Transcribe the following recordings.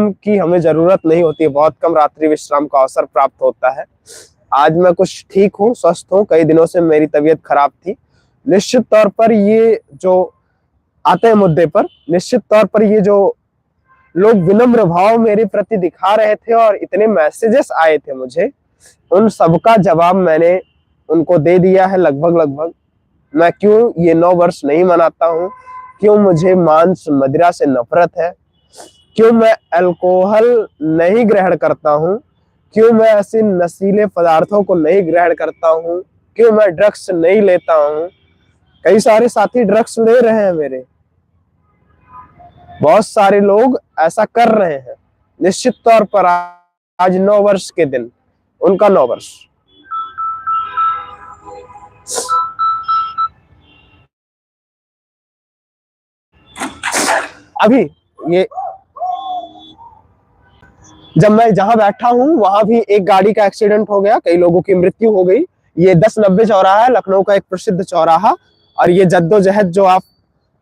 की हमें जरूरत नहीं होती है, बहुत कम रात्रि विश्राम का अवसर प्राप्त होता है। आज मैं कुछ ठीक हूँ, स्वस्थ हूँ। कई दिनों से मेरी तबीयत खराब थी। निश्चित तौर पर ये जो आते हैं मुद्दे पर, निश्चित तौर पर ये जो लोग विनम्र भाव मेरे प्रति दिखा रहे थे और इतने मैसेजेस आए थे मुझे, उन सबका जवाब मैंने उनको दे दिया है लगभग लगभग। मैं क्यों ये 9 वर्ष नहीं मनाता हूँ, क्यों मुझे मांस मदिरा से नफरत है, क्यों मैं अल्कोहल नहीं ग्रहण करता हूँ, क्यों मैं ऐसे नशीले पदार्थों को नहीं ग्रहण करता हूँ, क्यों मैं ड्रग्स नहीं लेता हूँ। कई सारे साथी ड्रग्स ले रहे हैं मेरे, बहुत सारे लोग ऐसा कर रहे हैं। निश्चित तौर पर आज 9 वर्ष के दिन, उनका 9 वर्ष। अभी ये जब मैं जहां बैठा हूं वहां भी एक गाड़ी का एक्सीडेंट हो गया, कई लोगों की मृत्यु हो गई। ये 1090 चौराहा है, लखनऊ का एक प्रसिद्ध चौराहा। और ये जद्दोजहद जो आप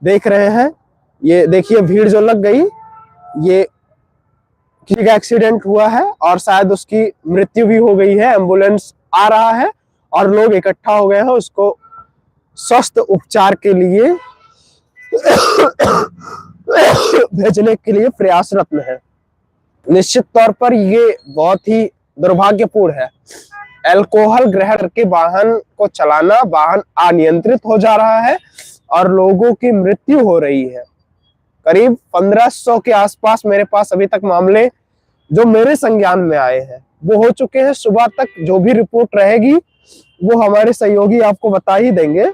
देख रहे हैं, ये देखिए भीड़ जो लग गई, ये किसी का एक्सीडेंट हुआ है और शायद उसकी मृत्यु भी हो गई है। एम्बुलेंस आ रहा है और लोग इकट्ठा हो गए हैं उसको स्वस्थ उपचार के लिए भेजने के लिए प्रयासरत है। निश्चित तौर पर ये बहुत ही दुर्भाग्यपूर्ण है। अल्कोहल ग्रहण करके वाहन को चलाना, वाहन अनियंत्रित हो जा रहा है और लोगों की मृत्यु हो रही है। करीब 1500 के आसपास मेरे पास अभी तक मामले जो मेरे संज्ञान में आए हैं वो हो चुके हैं। सुबह तक जो भी रिपोर्ट रहेगी वो हमारे सहयोगी आपको बता ही देंगे,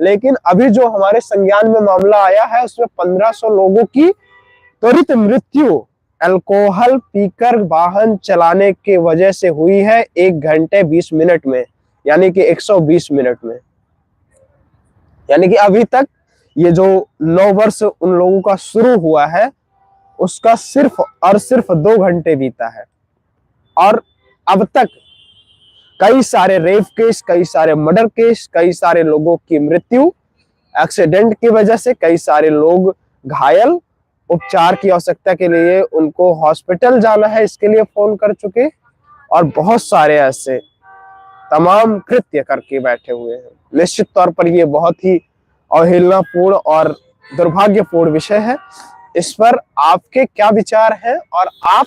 लेकिन अभी जो हमारे संज्ञान में मामला आया है उसमें 1500 लोगों की त्वरित मृत्यु अल्कोहल पीकर वाहन चलाने की वजह से हुई है 1 घंटे 20 मिनट में, यानी कि 120 मिनट में। यानी कि अभी तक ये जो 9 वर्ष उन लोगों का शुरू हुआ है उसका सिर्फ और सिर्फ 2 घंटे बीता है और अब तक कई सारे रेप केस, कई सारे मर्डर केस, कई सारे लोगों की मृत्यु एक्सीडेंट की वजह से, कई सारे लोग घायल, उपचार की आवश्यकता के लिए उनको हॉस्पिटल जाना है इसके लिए फोन कर चुके, और बहुत सारे ऐसे तमाम कृत्य करके बैठे हुए हैं। निश्चित तौर पर यह बहुत ही अवहेलनापूर्ण और दुर्भाग्यपूर्ण विषय है। इस पर आपके क्या विचार हैं और आप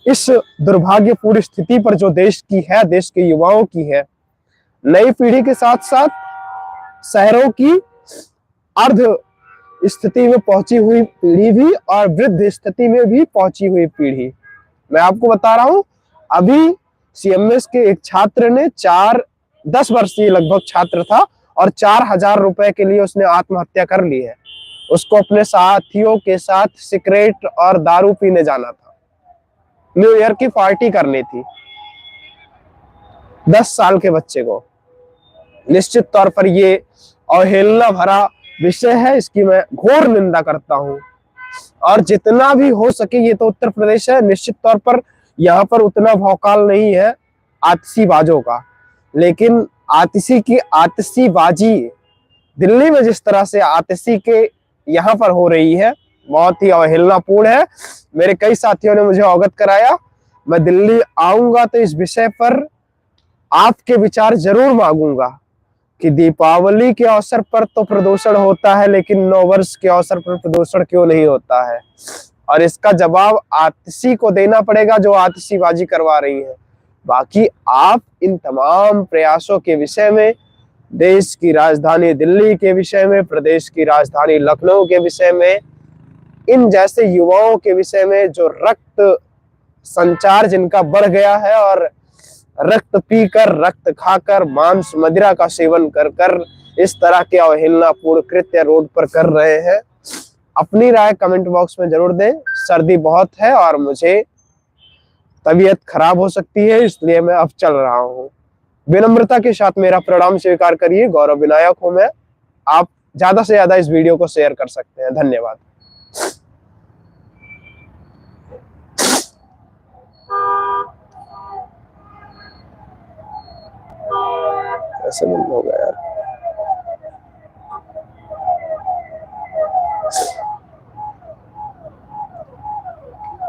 इस दुर्भाग्यपूर्ण स्थिति पर जो देश की है, देश के युवाओं की है, नई पीढ़ी के साथ साथ शहरों की अर्ध स्थिति में पहुंची हुई पीढ़ी भी और वृद्ध स्थिति में भी पहुंची हुई पीढ़ी, मैं आपको बता रहा हूं। अभी सीएमएस के एक छात्र ने 10 वर्षीय लगभग छात्र था और 4000 रुपए के लिए उसने आत्महत्या कर ली है। उसको अपने साथियों के साथ सिगरेट और दारू पीने जाना था, न्यू ईयर की पार्टी करनी थी 10 साल के बच्चे को। निश्चित तौर पर ये अवहेलना भरा विषय है, इसकी मैं घोर निंदा करता हूं। और जितना भी हो सके, ये तो उत्तर प्रदेश है, निश्चित तौर पर यहाँ पर उतना भौकाल नहीं है आतिशीबाजों का, लेकिन आतिशी की आतिशीबाजी दिल्ली में जिस तरह से आतिशी के यहाँ पर हो रही है बहुत ही अवहेलनापूर्ण है। मेरे कई साथियों ने मुझे अवगत कराया। मैं दिल्ली आऊंगा तो इस विषय पर आपके विचार जरूर मांगूंगा कि दीपावली के अवसर पर तो प्रदूषण होता है, लेकिन 9 वर्ष के अवसर पर प्रदूषण क्यों नहीं होता है, और इसका जवाब आतिशी को देना पड़ेगा जो आतिशीबाजी करवा रही है। बाकी आप इन तमाम प्रयासों के विषय में, देश की राजधानी दिल्ली के विषय में, प्रदेश की राजधानी लखनऊ के विषय में, इन जैसे युवाओं के विषय में जो रक्त संचार जिनका बढ़ गया है और रक्त पीकर, रक्त खाकर, मांस मदिरा का सेवन कर कर इस तरह के अवहेलनापूर्ण कृत्य रोड पर कर रहे हैं, अपनी राय कमेंट बॉक्स में जरूर दें। सर्दी बहुत है और मुझे तबीयत खराब हो सकती है, इसलिए मैं अब चल रहा हूँ। विनम्रता के साथ मेरा प्रणाम स्वीकार करिए। गौरव विनायक हूं मैं। आप ज्यादा से ज्यादा इस वीडियो को शेयर कर सकते हैं। धन्यवाद। ऐसे बंद हो गया यार।